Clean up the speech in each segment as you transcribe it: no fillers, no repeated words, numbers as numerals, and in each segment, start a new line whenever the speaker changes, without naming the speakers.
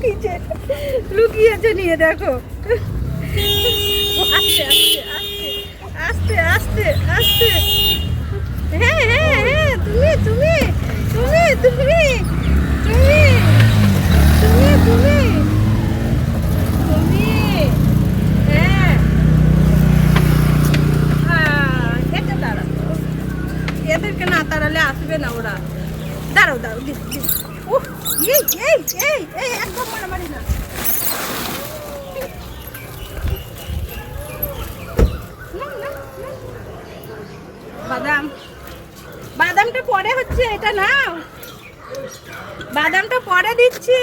লুকিয়েছে, লুকিয়েছে নিয়ে দেখো। আস্তে আস্তে আস্তে আস্তে আস্তে। হ্যাঁ হ্যাঁ হ্যাঁ, তুমি তুমি তুমি তুমি তুমি তুমি তুমি তুমি হ্যাঁ। এটা দাঁড়াও, এদেরকে না তাড়ালে আসবে না ওরা। দাঁড়াও দাঁড়াও, উফ, এই এই এই এই একদম মারামারি না। বাদাম, বাদামটা পরে হচ্ছে, এটা নাও, বাদামটা পরে দিচ্ছি।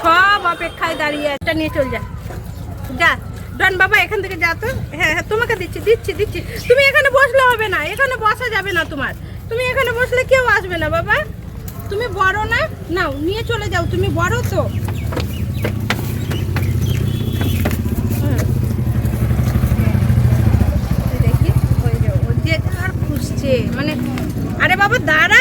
সব অপেক্ষায় দাঁড়িয়ে, একটা নিয়ে চল যা, যা ডন বাবা এখান থেকে যা তো। হ্যাঁ হ্যাঁ, তোমাকে দিচ্ছি দিচ্ছি দিচ্ছি। তুমি এখানে বসলে হবে না, এখানে বসা যাবে না তোমার। তুমি এখানে বসলে কেউ আসবে না বাবা, তুমি বড় না, নাও নিয়ে চলে যাও, তুমি বড় তো। দেখি ওই যে ও যে আর খুঁজছে মানে, আরে বাবা দাঁড়া।